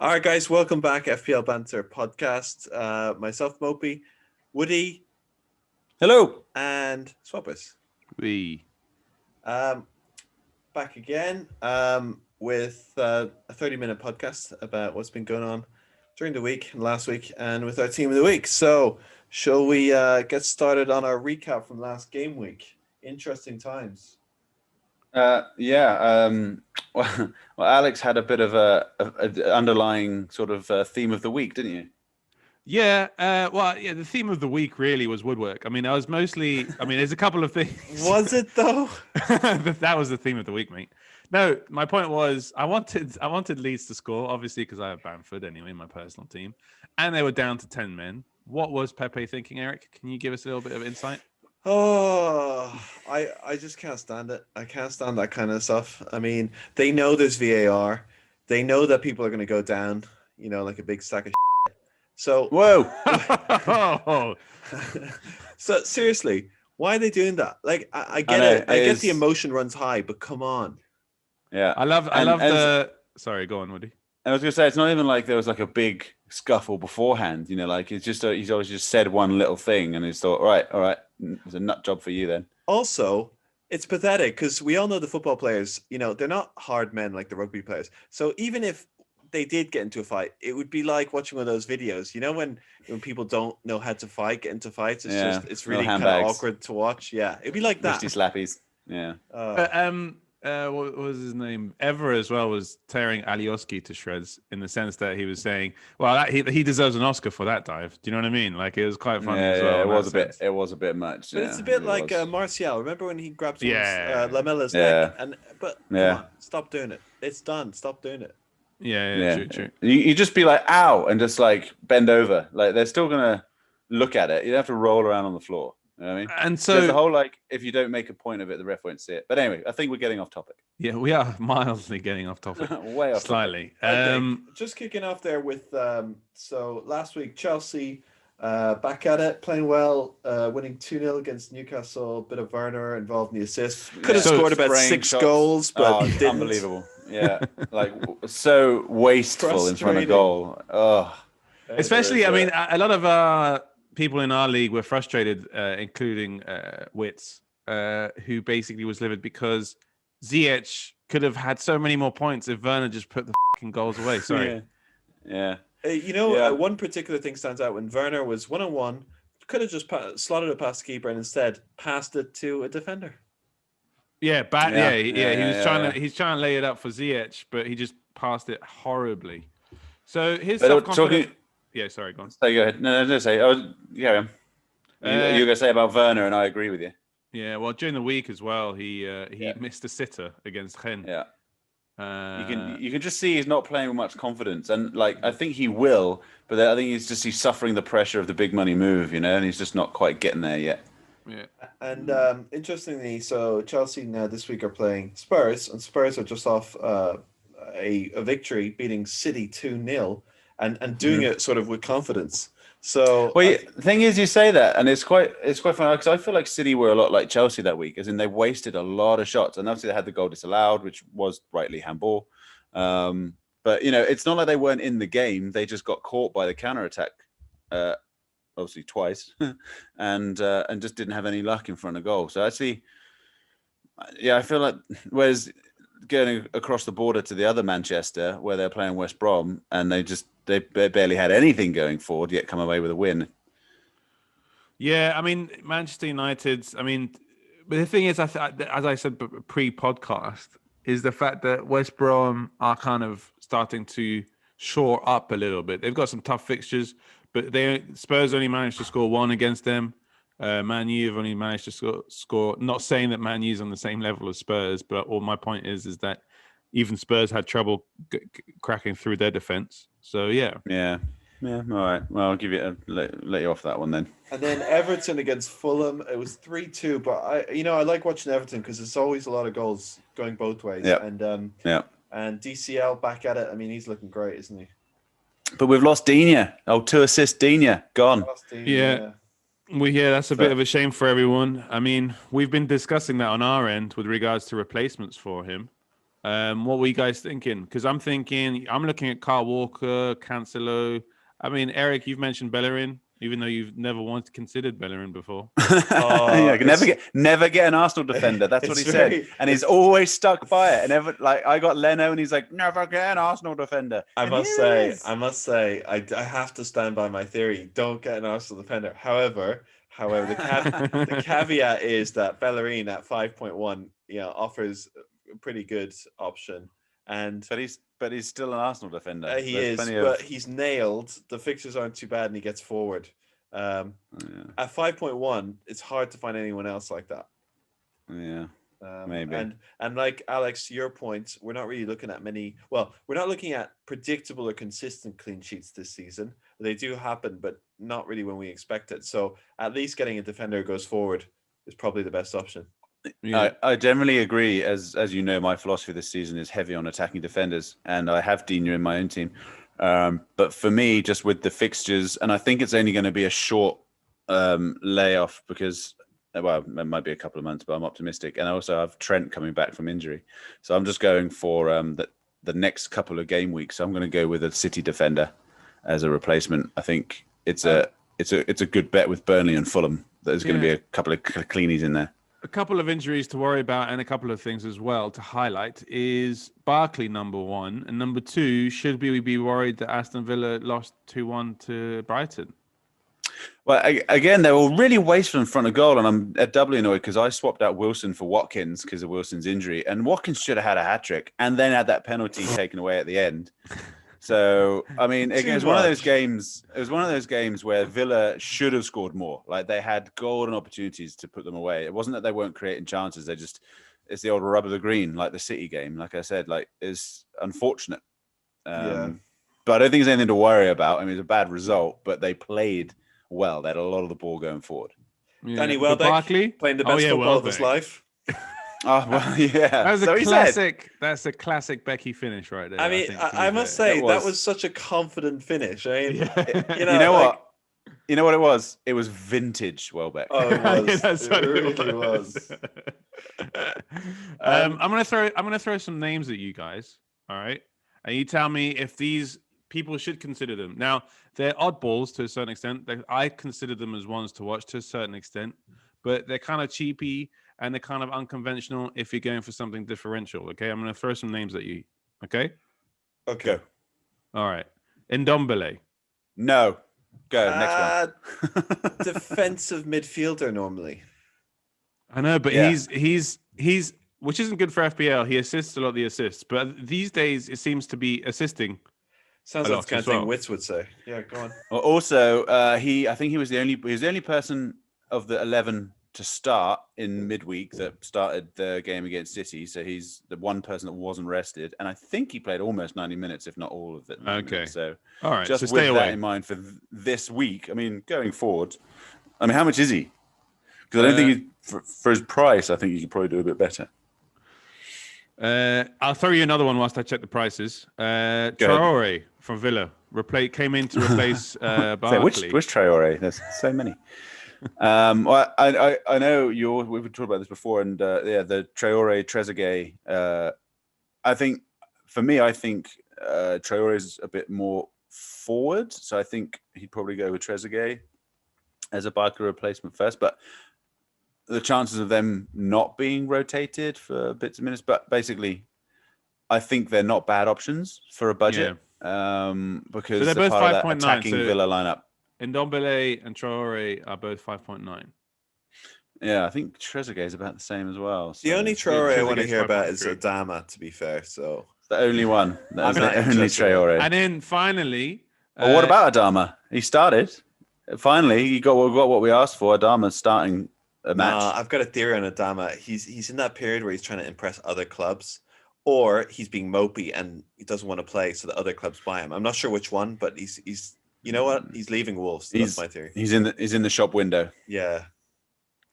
All right, guys, welcome back, FPL Banter podcast. Myself, Mopey, Woody, Hello. and Swabbers. We Back again with a 30-minute podcast about what's been going on during the week and last week and with our team of the week. So, shall we get started on our recap from last game week? Interesting times. Well, Alex had a bit of a underlying sort of theme of the week, didn't you? Yeah, the theme of the week really was woodwork. I mean, there's a couple of things. Was it though? That was the theme of the week, mate. No, my point was I wanted Leeds to score, obviously, because I have Bamford anyway in my personal team, and they were down to 10 men. What was Pepe thinking, Eric? Can you give us a little bit of insight? Oh, I just can't stand it. I can't stand that kind of stuff. I mean, they know there's VAR. They know that people are going to go down, like a big sack of shit. So, whoa. So seriously, why are they doing that? Like, I get it. I get the emotion runs high, but come on. Yeah. I love the... Sorry, go on, Woody. I was going to say, it's not even like there was like a big scuffle beforehand, like it's just, he's always just said one little thing and he's thought, all right, it's a nut job for you then. Also, it's pathetic because we all know the football players, they're not hard men like the rugby players. So even if they did get into a fight, it would be like watching one of those videos, when people don't know how to fight, get into fights. It's really kind of awkward to watch. Yeah, it'd be like that. Wristy slappies. Yeah. What was his name? Ever as well was tearing Alioski to shreds in the sense that he was saying, "Well, he deserves an Oscar for that dive." Do you know what I mean? Like it was quite funny as well. Yeah, it was a bit much. But it's a bit like Martial. Remember when he grabbed Lamella's neck? Come on, stop doing it. It's done. Stop doing it. Yeah. True. You just be like, ow, and just like bend over. Like they're still gonna look at it. You don't have to roll around on the floor. You know what I mean? And so there's the whole if you don't make a point of it, the ref won't see it. But anyway, I think we're getting off topic. Yeah, we are mildly getting off topic. Way off slightly. Just kicking off there with so last week Chelsea back at it, playing well, winning 2-0 against Newcastle. Bit of Werner involved in the assist. Could have scored about 6 goals, but didn't. Unbelievable. Yeah, so wasteful in front of goal. Oh, especially, I mean, a lot of people in our league were frustrated, including Wits, who basically was livid because Ziyech could have had so many more points if Werner just put the fucking goals away. Sorry. Yeah. One particular thing stands out when Werner was 1-on-1, could have just slotted it past the keeper and instead passed it to a defender. He was he's trying to lay it up for Ziyech, but he just passed it horribly. So his self-confidence. Yeah, sorry, go on. So go ahead. No, say. You were going to say about Werner, and I agree with you. Yeah, well, during the week as well, he missed a sitter against Rennes. Yeah. You can just see he's not playing with much confidence, and I think he will, but I think he's suffering the pressure of the big money move, and he's just not quite getting there yet. Yeah. And interestingly, so Chelsea now this week are playing Spurs, and Spurs are just off a victory, beating City 2-0. And doing it sort of with confidence. So, the thing is, you say that, and it's quite funny because I feel like City were a lot like Chelsea that week, as in they wasted a lot of shots, and obviously they had the goal disallowed, which was rightly handball. But it's not like they weren't in the game; they just got caught by the counter attack, obviously twice, and just didn't have any luck in front of goal. So actually, I feel like whereas going across the border to the other Manchester where they're playing West Brom and they barely had anything going forward yet come away with a win. Yeah, I mean Manchester United. I mean, but the thing is, as I said pre-podcast, is the fact that West Brom are kind of starting to shore up a little bit. They've got some tough fixtures, but Spurs only managed to score 1 against them. Man U have only managed to score. Not saying that Man U's on the same level as Spurs, but all my point is that even Spurs had trouble cracking through their defense. So yeah. All right. Well, I'll give you let you off that one then. And then Everton against Fulham, it was 3-2. But I like watching Everton because there's always a lot of goals going both ways. Yeah. And DCL back at it. I mean, he's looking great, isn't he? But we've lost Digne. 2 assists, Digne gone. Yeah. Well, yeah, that's a bit of a shame for everyone. I mean, we've been discussing that on our end with regards to replacements for him. What were you guys thinking? Because I'm looking at Kyle Walker, Cancelo. I mean, Eric, you've mentioned Bellerin, even though you've never once considered Bellerin before. Yeah, never get an Arsenal defender. That's what he said, and he's always stuck by it. And I got Leno, and he's like, never get an Arsenal defender. I must say, I have to stand by my theory. Don't get an Arsenal defender. However, the caveat is that Bellerin at 5.1, offers a pretty good option. But he's still an Arsenal defender. But he's nailed. The fixtures aren't too bad, and he gets forward. At 5.1, it's hard to find anyone else like that. Yeah, maybe. And like Alex, your point, we're not really looking at many. Well, we're not looking at predictable or consistent clean sheets this season. They do happen, but not really when we expect it. So at least getting a defender who goes forward is probably the best option. Yeah. I generally agree. As you know, my philosophy this season is heavy on attacking defenders, and I have Dina in my own team. But for me, just with the fixtures, and I think it's only going to be a short layoff because, well, it might be a couple of months, but I'm optimistic. And I also have Trent coming back from injury, so I'm just going for the next couple of game weeks. So I'm going to go with a City defender as a replacement. I think it's a good bet with Burnley and Fulham. There's going to be a couple of cleanies in there. A couple of injuries to worry about and a couple of things as well to highlight is Barkley, number one. And number two, should we be worried that Aston Villa lost 2-1 to Brighton? Well, again, they were really wasteful in front of goal. And I'm doubly annoyed because I swapped out Wilson for Watkins because of Wilson's injury. And Watkins should have had a hat-trick and then had that penalty taken away at the end. So, I mean, it was one of those games. It was one of those games where Villa should have scored more. Like they had golden opportunities to put them away. It wasn't that they weren't creating chances. It's the old rub of the green, like the City game. Like I said, is unfortunate. But I don't think there's anything to worry about. I mean, it's a bad result, but they played well. They had a lot of the ball going forward. Yeah. Danny Welbeck playing the best football of his life. Oh, well, yeah. That's a classic Becky finish right there. I mean, I must say that was such a confident finish. I mean, you know what? You know what it was? It was vintage Welbeck. Oh, it was. It really was. I'm gonna throw some names at you guys. All right, and you tell me if these people should consider them. Now, they're oddballs to a certain extent. I consider them as ones to watch to a certain extent, but they're kind of cheapy. And they're kind of unconventional if you're going for something differential. Okay, I'm going to throw some names at you. Okay. Okay. All right. Ndombele. No. Go next one. Defensive midfielder normally. I know, but he's which isn't good for FPL. He assists a lot of the assists, but these days it seems to be assisting. Sounds like the kind of thing Wits would say. Yeah, go on. Well, also, I think he was the only person of the 11 to start in midweek that started the game against City. So he's the one person that wasn't rested. And I think he played almost 90 minutes, if not all of it. Okay. So all right. Just with that in mind for this week, I mean, going forward, I mean, how much is he? Because I don't think for his price, I think you could probably do a bit better. I'll throw you another one whilst I check the prices. Traore from Villa came in to replace Barkley. So which Traore? There's so many. Well, I know we've talked about this before, and the Traore Trezeguet. I think Traore is a bit more forward, so I think he'd probably go with Trezeguet as a Barkley replacement first. But the chances of them not being rotated for bits of minutes, but basically, I think they're not bad options for a budget. Because they're both 5.9 attacking Villa lineup. Ndombele and Traore are both 5.9. Yeah, I think Trezeguet is about the same as well. So. The only Traore I want to hear about is Adama, to be fair. So it's the only one. That's the only Traore. And then finally... Well, what about Adama? He started. Finally, he got what we asked for. Adama starting a match. I've got a theory on Adama. He's in that period where he's trying to impress other clubs. Or he's being mopey and he doesn't want to play, so the other clubs buy him. I'm not sure which one, but he's you know what? He's leaving Wolves. That's my theory. He's in the shop window. Yeah.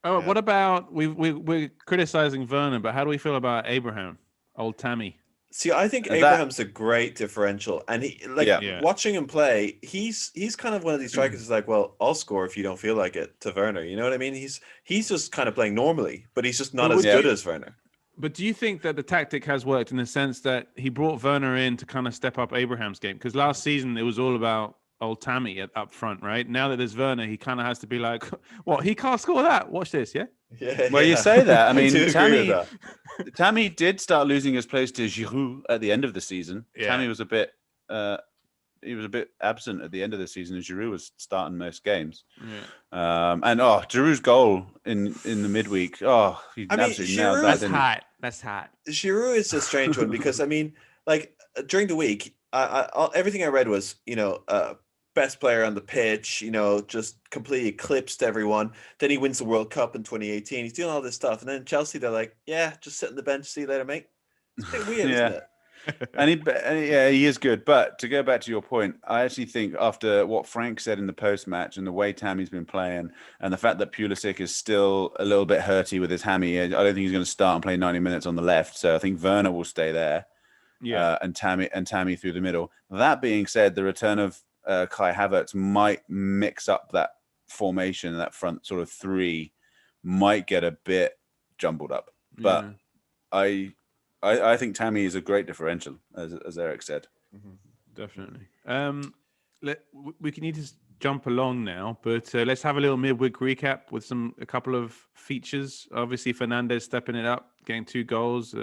Oh, what about we're criticizing Werner, but how do we feel about Abraham, old Tammy? See, I think Abraham's a great differential, and watching him play, he's kind of one of these strikers who's like, well, I'll score if you don't feel like it to Werner. You know what I mean? He's just kind of playing normally, but he's just not as good as Werner. But do you think that the tactic has worked in the sense that he brought Werner in to kind of step up Abraham's game? Because last season it was all about old Tammy up front, right? Now that there's Werner, he kind of has to be like, what? He can't score that. Watch this, yeah? Yeah. Well, you say that. I mean, do agree with Tammy did start losing his place to Giroud at the end of the season. Yeah. Tammy was a bit absent at the end of the season, and Giroud was starting most games. Yeah. And Giroud's goal in the midweek. Oh, he absolutely nailed that. That's hot. Giroud is a strange one because I mean, like during the week, everything I read was best player on the pitch, just completely eclipsed everyone. Then he wins the World Cup in 2018. He's doing all this stuff, and then Chelsea, they're like, yeah, just sit on the bench, see you later, mate. It's a bit weird, isn't it? And he is good. But to go back to your point, I actually think after what Frank said in the post-match and the way Tammy's been playing and the fact that Pulisic is still a little bit hurty with his hammy, I don't think he's going to start and play 90 minutes on the left. So I think Werner will stay there. Yeah. And Tammy through the middle. That being said, the return of Kai Havertz might mix up that formation, that front sort of three might get a bit jumbled up. But I think Tammy is a great differential, as Eric said. Definitely. We can need to jump along now, but let's have a little midweek recap with a couple of features. Obviously, Fernandes stepping it up, getting 2 goals.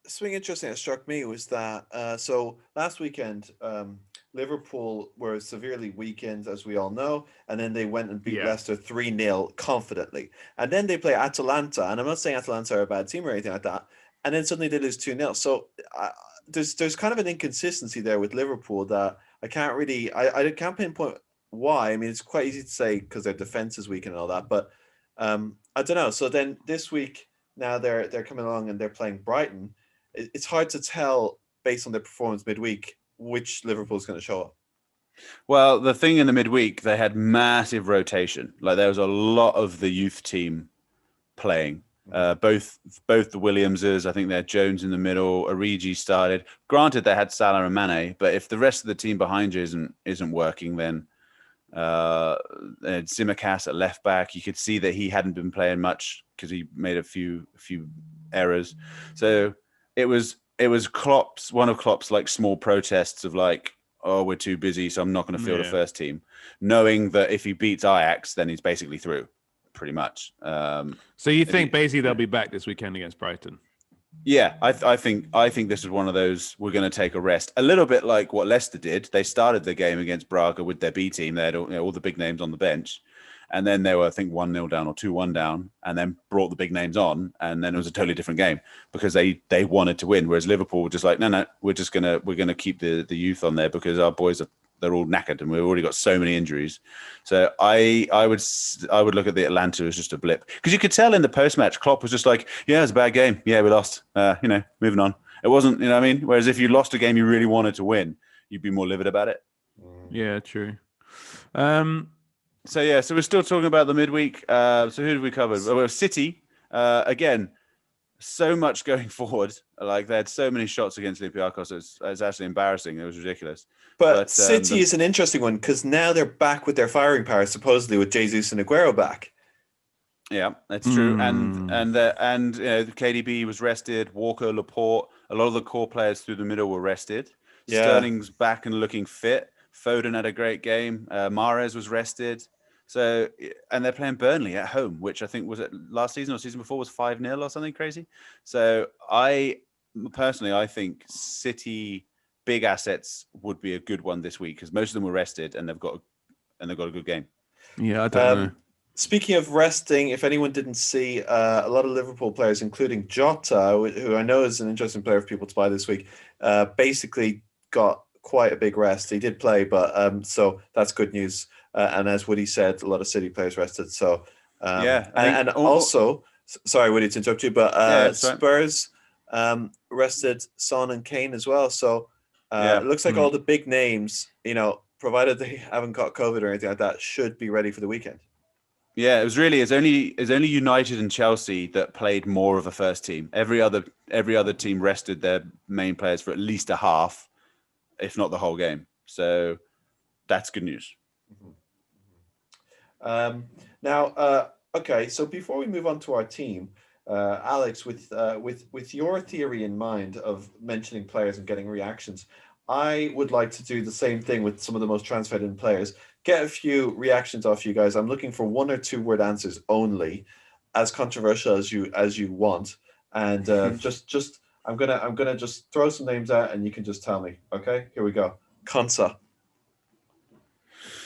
Something interesting that struck me was that so last weekend Liverpool were severely weakened, as we all know, and then they went and beat Leicester 3-0 confidently, and then they play Atalanta, and I'm not saying Atalanta are a bad team or anything like that, and then suddenly they lose 2-0. So there's kind of an inconsistency there with Liverpool that I can't pinpoint why. I mean, it's quite easy to say because their defense is weak and all that, but I don't know. So then this week now they're coming along and they're playing Brighton. It's hard to tell based on their performance midweek which Liverpool's going to show up. Well, the thing in the midweek, they had massive rotation. Like there was a lot of the youth team playing. Both the Williamses, I think they had Jones in the middle. Origi started. Granted, they had Salah and Mane, but if the rest of the team behind you isn't working, then Tsimikas at left back, you could see that he hadn't been playing much because he made a few errors. So it was one of Klopp's like small protests of like, oh, we're too busy, so I'm not going to field the first team, knowing that if he beats Ajax, then he's basically through, pretty much. So you think basically they'll be back this weekend against Brighton? Yeah, I think this is one of those we're going to take a rest. A little bit like what Leicester did. They started the game against Braga with their B team. They had all the big names on the bench. And then they were, I think, 1-0 down or 2-1 down, and then brought the big names on, and then it was a totally different game because they wanted to win. Whereas Liverpool were just like, no, we're gonna keep the youth on there because our boys they're all knackered and we've already got so many injuries. So I would look at the Atlanta as just a blip because you could tell in the post match Klopp was just like, yeah, it was a bad game. Yeah, we lost. Moving on. It wasn't, you know what I mean? Whereas if you lost a game you really wanted to win, you'd be more livid about it. Yeah, true. So we're still talking about the midweek. So who did we cover? Well, City, again, so much going forward. Like they had so many shots against Olympiacos. It's actually embarrassing. It was ridiculous. But City is an interesting one because now they're back with their firing power, supposedly with Jesus and Aguero back. Yeah, that's true. And KDB was rested. Walker, Laporte, a lot of the core players through the middle were rested. Yeah. Sterling's back and looking fit. Foden had a great game. Mahrez was rested. So, and they're playing Burnley at home, which I think was it last season or season before was 5-0 or something crazy. So I think City big assets would be a good one this week because most of them were rested and they've got a good game. Yeah, I don't know. Speaking of resting, if anyone didn't see, a lot of Liverpool players, including Jota, who I know is an interesting player for people to buy this week, basically got quite a big rest. He did play, but so that's good news. And as Woody said, a lot of City players rested. So and also, sorry, Woody, to interrupt you, but Spurs rested Son and Kane as well. So it looks like all the big names, provided they haven't got COVID or anything like that, should be ready for the weekend. Yeah, it's only United and Chelsea that played more of a first team. Every other team rested their main players for at least a half, if not the whole game. So that's good news. Now, okay, so before we move on to our team, Alex, with your theory in mind of mentioning players and getting reactions, I would like to do the same thing with some of the most transferred in players. Get a few reactions off you guys. I'm looking for 1 or 2 word answers only, as controversial as you want, and just I'm gonna just throw some names out and you can just tell me. Okay, here we go. Konsa.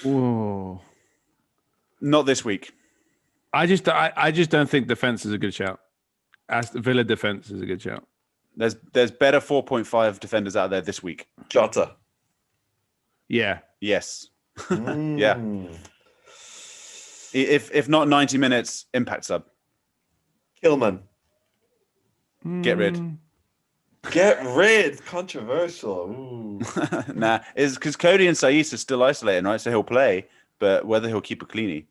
Whoa. Not this week. I just don't think defense is a good shout. As the Villa defense is a good shout. There's better 4.5 defenders out there this week. Jota. Yeah. Yes. Mm. Yeah. If not 90 minutes, impact sub. Kilman. Get rid. Get rid. Controversial. Ooh. Nah, it's because Cody and Saiss are still isolating, right? So he'll play, but whether he'll keep a cleanie.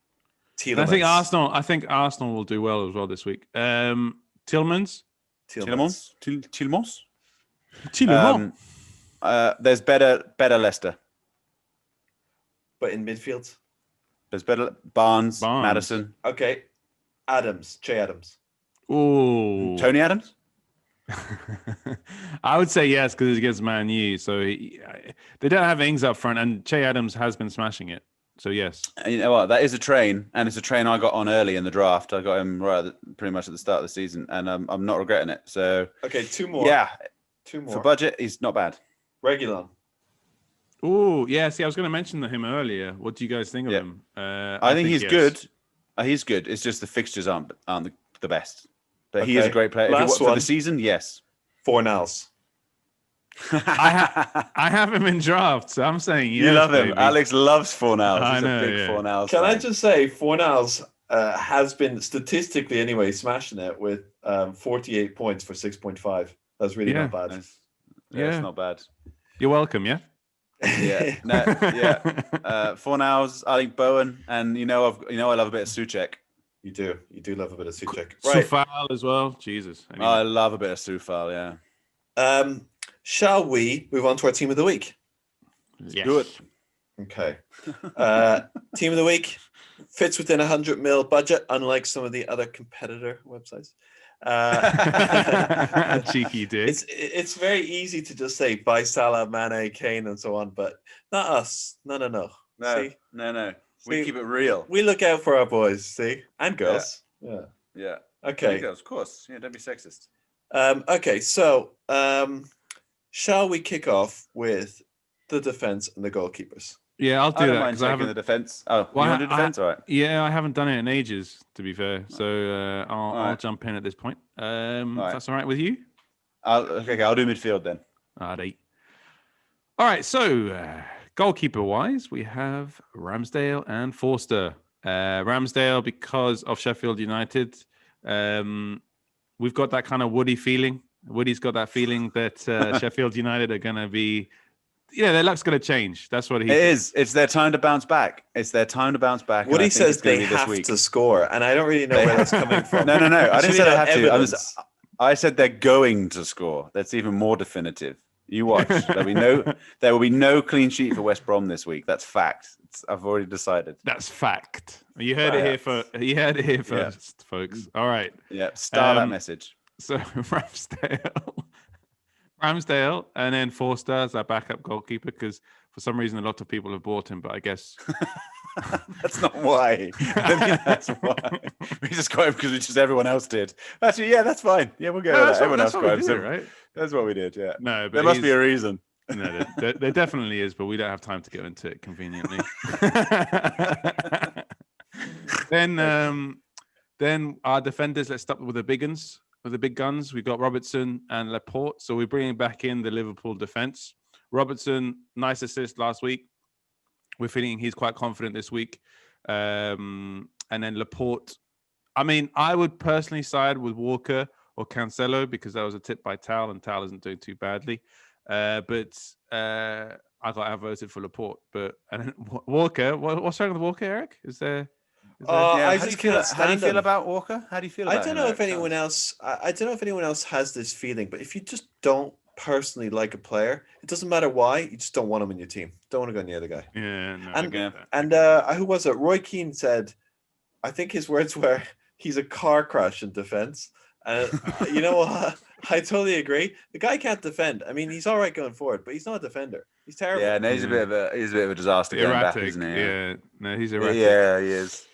I think Arsenal will do well as well this week. Tillmans. There's better Leicester. But in midfield? There's better Barnes. Maddison. Okay. Adams. Che Adams. Ooh. Tony Adams? I would say yes because it's against Man U. So they don't have Ings up front, and Che Adams has been smashing it. So yes. And you know what? That is a train, and it's a train I got on early in the draft. I got him pretty much at the start of the season, and I'm not regretting it. So okay, 2 more. Yeah, 2 more. For budget, he's not bad. Reguilon. Oh yeah, see, I was going to mention him earlier. What do you guys think of him? I think he's good. He's good. It's just the fixtures aren't the best. But he is a great player. For the season, yes. Fornals. I have him in drafts. So I'm saying yes. You love him. Baby. Alex loves Fornals. He's a big Fornals Can fan. I just say, Fornals has been statistically anyway smashing it with 48 points for 6.5. That's really not bad. Yeah, it's not bad. You're welcome. Yeah. Yeah. Fornals, I think Bowen, and I love a bit of Souček. You do love a bit of Souček. Right. Soufal as well. Jesus. Anyway. I love a bit of Soufal, yeah. Shall we move on to our team of the week? Yes. Do it. Okay. Team of the week fits within 100 mil budget, unlike some of the other competitor websites. Cheeky dick. It's very easy to just say buy Salah, Mane, Kane, and so on, but not us. No. See? No. We keep it real. We look out for our boys, see? And girls. Yeah. Okay. Girls, of course. Yeah, don't be sexist. Okay, so shall we kick off with the defense and the goalkeepers? Yeah, I'll do that. Mind taking the defense. Oh, well, you want to do defense? All right. Yeah, I haven't done it in ages, to be fair. So I'll jump in at this point. If that's all right with you? I'll do midfield then. All right, so goalkeeper-wise, we have Ramsdale and Forster. Ramsdale, because of Sheffield United, we've got that kind of Woody feeling. Woody's got that feeling that Sheffield United are going to be, their luck's going to change. That's what he is. It's their time to bounce back. Woody says they have to score, and I don't really know where that's coming from. No. I didn't say they have to. I said they're going to score. That's even more definitive. You watch. There will be no clean sheet for West Brom this week. That's fact. I've already decided. That's fact. You heard it here first, folks. All right. Yeah. Start that message. So Ramsdale, and then Forster as our backup goalkeeper, because for some reason a lot of people have bought him, but I guess that's not why. That's why we just got him because everyone else did. Actually, yeah, that's fine. Yeah, we'll go with that. Everyone else got him, right? That's what we did. Yeah. No, but there must be a reason. No, there definitely is, but we don't have time to go into it conveniently. Then our defenders. Let's start with the big guns. With the big guns, we've got Robertson and Laporte. So we're bringing back in the Liverpool defense. Robertson, nice assist last week. We're feeling he's quite confident this week. And then Laporte. I mean, I would personally side with Walker or Cancelo because that was a tip by Tal, and Tal isn't doing too badly. But I voted for Laporte. But Walker, what's wrong with Walker, Eric? How do you feel about Walker? How do you feel about him? I don't know if anyone else has this feeling, but if you just don't personally like a player, it doesn't matter why, you just don't want him in your team. Don't want to go near the guy. Yeah, no, and who was it? Roy Keane said, I think his words were, he's a car crash in defense. You know what? I totally agree. The guy can't defend. I mean, he's all right going forward, but he's not a defender. He's terrible. Yeah, no, he's a bit of a disaster going back, Erratic. isn't he? Yeah. No, he's erratic. Yeah, he is.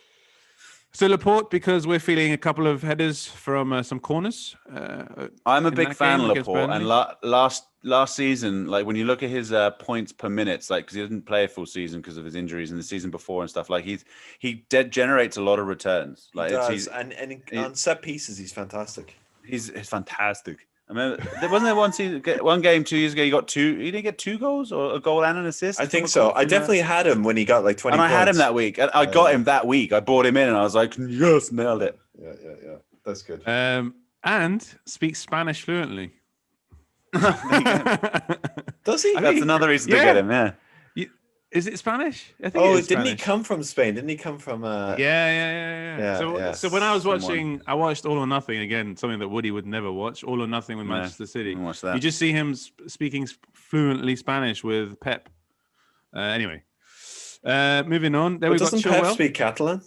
So Laporte, because we're feeling a couple of headers from some corners. I'm a in big that fan game of against Laporte, and Burnley. last season, like when you look at his points per minutes, like because he didn't play a full season because of his injuries, and the season before and stuff, like he generates a lot of returns. Like He does, and on set pieces, he's fantastic. He's fantastic. I remember there one game 2 years ago. He got two. He didn't get 2 goals or a goal and an assist. I think so. I definitely had him when he got like 20 and I points. had him that week. I got him that week. I brought him in, and I was like, yes, nailed it. Yeah. That's good. And speaks Spanish fluently. Does he? That's another reason to get him. Yeah. Is it Spanish? I think didn't Spanish. He come from Spain? Didn't he come from? Yeah. So when I was watching, I watched All or Nothing again, something that Woody would never watch. All or Nothing with Manchester City. Watch that. You just see him speaking fluently Spanish with Pep. Anyway, moving on. There we got doesn't Pep speak Catalan?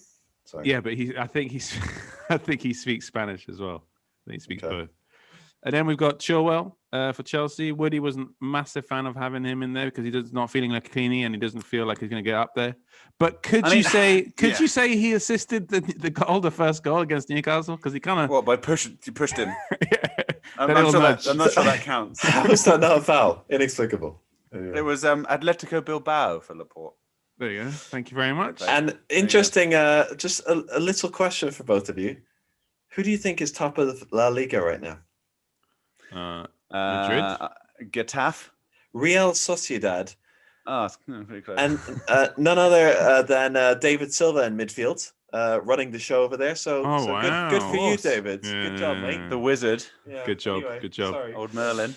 Sorry. Yeah, but I think he speaks Spanish as well. I think he speaks both. And then we've got Chilwell for Chelsea. Woody wasn't a massive fan of having him in there because he's not feeling like a cleanie and he doesn't feel like he's going to get up there. But could you say he assisted the first goal against Newcastle? Because he kind of you pushed him. I'm not sure that counts. How is that not a foul? Inexplicable. Anyway. It was Atletico Bilbao for Laporte. There you go. Thank you very much. And interesting, just a little question for both of you. Who do you think is top of La Liga right now? Madrid, Getafe, Real Sociedad. Oh, pretty close. And none other than David Silva in midfield, running the show over there. So, wow. good for you, David. Yeah. Good job, mate. The wizard. Yeah. Good job. Anyway, good job. Sorry. Old Merlin.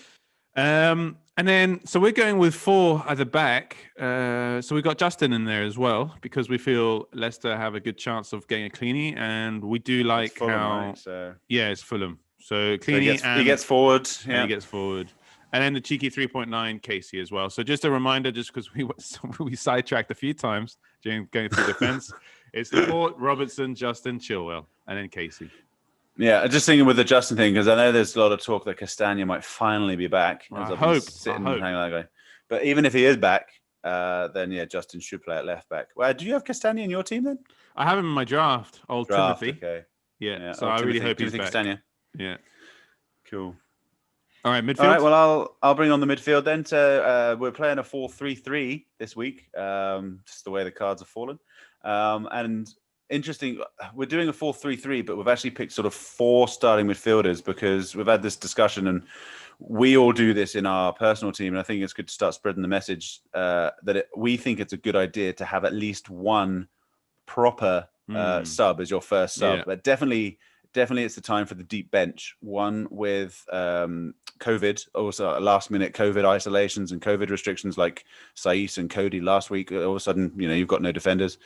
And then, so we're going with 4 at the back. So we've got Justin in there as well because we feel Leicester have a good chance of getting a cleanie, and we do like Fulham, how. right? So... Yeah, it's Fulham. So cleanie, he gets forward. Yeah, and he gets forward. And then the cheeky 3.9 Casey as well. So just a reminder, just because we sidetracked a few times during going through defense, it's Laporte, Robertson, Justin, Chilwell, and then Casey. Yeah, just thinking with the Justin thing, because I know there's a lot of talk that Castagna might finally be back. I hope. Hanging that guy. But even if he is back, then Justin should play at left back. Well, do you have Castagna in your team then? I have him in my draft. Timothy. Okay. Yeah. So I really hope he's back. Castagna. Yeah. Cool. All right, midfield. All right, well, I'll bring on the midfield then. So we're playing a 4-3-3 this week, just the way the cards have fallen. And interesting, we're doing a 4-3-3, but we've actually picked sort of 4 starting midfielders because we've had this discussion, and we all do this in our personal team. And I think it's good to start spreading the message that we think it's a good idea to have at least one proper sub as your first sub. Yeah. But definitely it's the time for the deep bench. One with COVID, also last minute COVID isolations and COVID restrictions like Saiss and Cody last week. All of a sudden, you've got no defenders.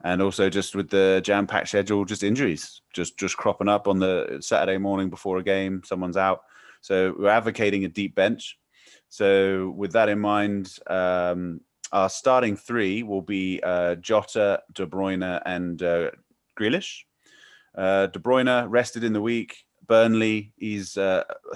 And also just with the jam-packed schedule, just injuries, just cropping up on the Saturday morning before a game, someone's out. So we're advocating a deep bench. So with that in mind, our starting 3 will be Jota, De Bruyne and Grealish. De Bruyne rested in the week. Burnley, he's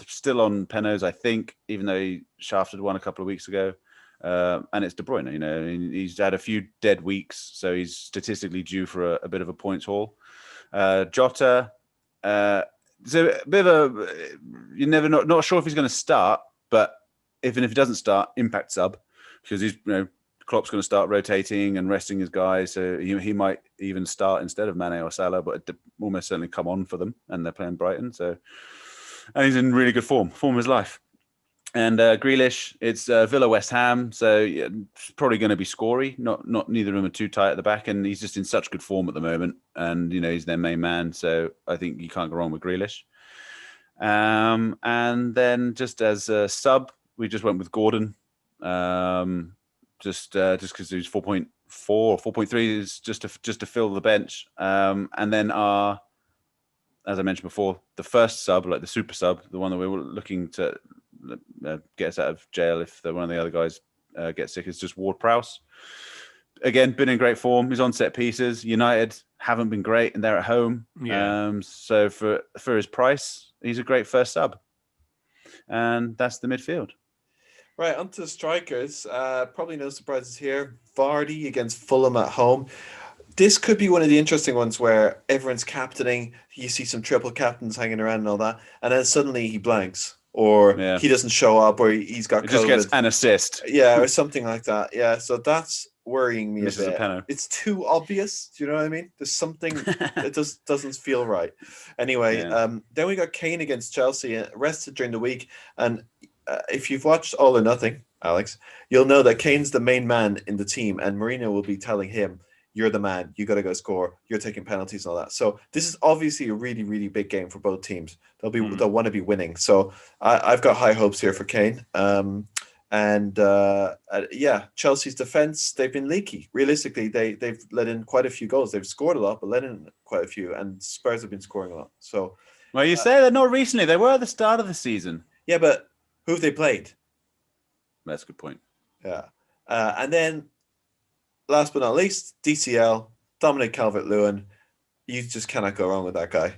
still on Penos, I think, even though he shafted one a couple of weeks ago. And it's De Bruyne, he's had a few dead weeks, so he's statistically due for a bit of a points haul. Jota, so a bit of you're never not sure if he's going to start, but even if he doesn't start, impact sub, because he's Klopp's going to start rotating and resting his guys, so he might even start instead of Mane or Salah, but almost certainly come on for them, and they're playing Brighton. So, and he's in really good form of his life. And Grealish, it's Villa West Ham, so it's probably going to be scory. Not neither of them are too tight at the back, and he's just in such good form at the moment, and he's their main man, so I think you can't go wrong with Grealish. And then just as a sub, we just went with Gordon. Just because he's 4.4 or 4.3 is just to fill the bench. And then as I mentioned before, the first sub, like the super sub, the one that we were looking to get us out of jail if one of the other guys gets sick, is just Ward-Prowse. Again, been in great form. He's on set pieces. United haven't been great, and they're at home. Yeah. So for his price, he's a great first sub. And that's the midfield. Right, on to strikers. Probably no surprises here. Vardy against Fulham at home. This could be one of the interesting ones where everyone's captaining. You see some triple captains hanging around and all that, and then suddenly he blanks, or he doesn't show up, or he's got He COVID. just gets an assist. Yeah, or something like that. Yeah, so that's worrying me a Misses a bit. penalty. It's too obvious. Do you know what I mean? There's something that doesn't feel right. Anyway, then we got Kane against Chelsea, rested during the week, and if you've watched All or Nothing, Alex, you'll know that Kane's the main man in the team, and Mourinho will be telling him, "You're the man. You got to go score. You're taking penalties and all that." So this is obviously a really, really big game for both teams. They'll want to be winning. So I've got high hopes here for Kane. Chelsea's defense, they've been leaky. Realistically, they've let in quite a few goals. They've scored a lot, but let in quite a few. And Spurs have been scoring a lot. So, well, you say that not recently. They were at the start of the season. Yeah, but who have they played? That's a good point. Yeah. And then, last but not least, DCL, Dominic Calvert-Lewin. You just cannot go wrong with that guy.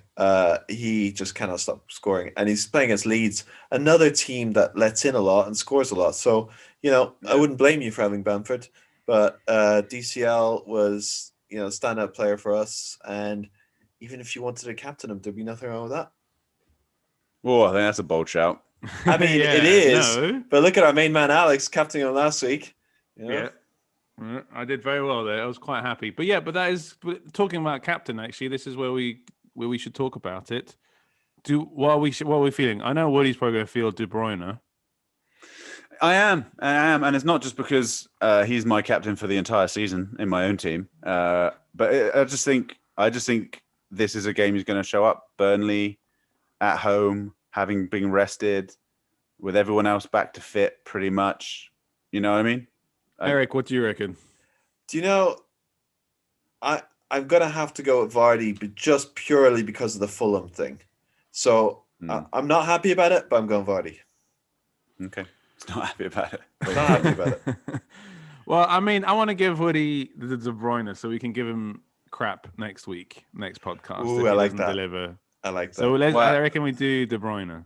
He just cannot stop scoring. And he's playing against Leeds, another team that lets in a lot and scores a lot. So, I wouldn't blame you for having Bamford. But DCL was, standout player for us. And even if you wanted to captain him, there'd be nothing wrong with that. Oh, I think that's a bold shout. I mean, it is. No. But look at our main man, Alex, captaining him last week. Yeah. I did very well there. I was quite happy. But that is talking about captain. Actually, this is where we should talk about it. What are we feeling? I know Woody's probably going to feel De Bruyne. I am, and it's not just because he's my captain for the entire season in my own team. But I just think this is a game he's going to show up. Burnley at home, having been rested, with everyone else back to fit, pretty much. You know what I mean? Eric, what do you reckon? Do you know, I'm going to have to go with Vardy, but just purely because of the Fulham thing. So I'm not happy about it, but I'm going Vardy. Okay. It's not happy about it. Not happy about it. Well, I mean, I want to give Woody the De Bruyne so we can give him crap next podcast. Ooh, I like that. Deliver. I like that. So I reckon we do De Bruyne.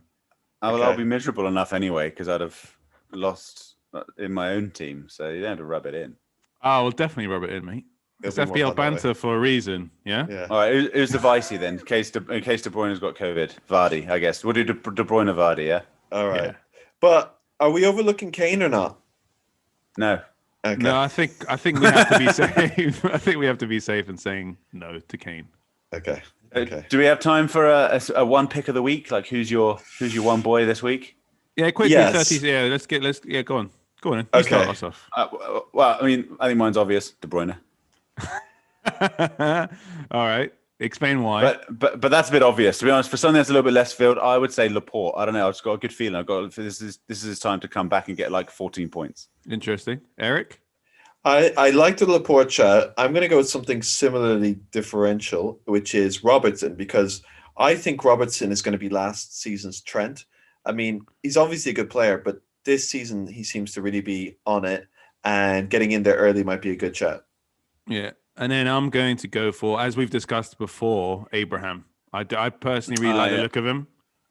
I'll be miserable enough anyway because I'd have lost in my own team, so you don't have to rub it in. Oh, we'll definitely rub it in, mate. It's FPL Banter for a reason, yeah? All right, who's the vicey then? In case De Bruyne's got COVID. Vardy, I guess. We'll do De Bruyne Vardy, yeah? All right. Yeah. But are we overlooking Kane or not? No. Okay. No, I think we have to be safe. I think we have to be safe in saying no to Kane. Okay. Do we have time for a one pick of the week? Like who's your one boy this week? Yeah, quickly. Yes. 30. Yeah, go on. Go on. You start us off. Well, I mean, I think mine's obvious. De Bruyne. All right. Explain why. But that's a bit obvious. To be honest, for something that's a little bit less field, I would say Laporte. I don't know. I've just got a good feeling. This is his time to come back and get like 14 points. Interesting. Eric? I like the Laporte chat. I'm going to go with something similarly differential, which is Robertson, because I think Robertson is going to be last season's Trent. I mean, he's obviously a good player, but this season he seems to really be on it, and getting in there early might be a good chat. Yeah. And then I'm going to go for, as we've discussed before, Abraham. I personally really like the look of him.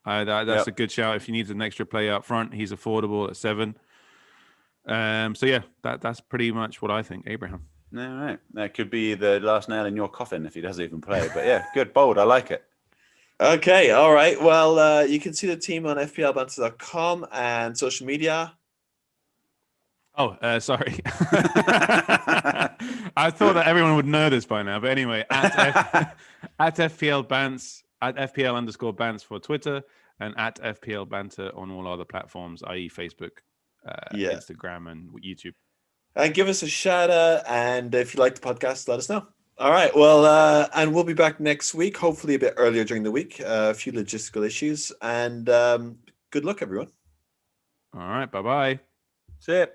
That's a good shout. If you need an extra player up front, he's affordable at 7. So yeah, that's pretty much what I think. Abraham. All right. That could be the last nail in your coffin if he doesn't even play. But yeah, good, bold. I like it. Okay. All right. Well, you can see the team on fplbanter.com and social media. Oh, sorry. I thought that everyone would know this by now. But anyway, at FPL Bants, at FPL_Bants for Twitter, and at FPL Banter on all other platforms, i.e. Facebook, Instagram, and YouTube. And give us a shout out. And if you like the podcast, let us know. All right. Well, and we'll be back next week, hopefully a bit earlier during the week. A few logistical issues. And good luck, everyone. All right. Bye-bye. See ya.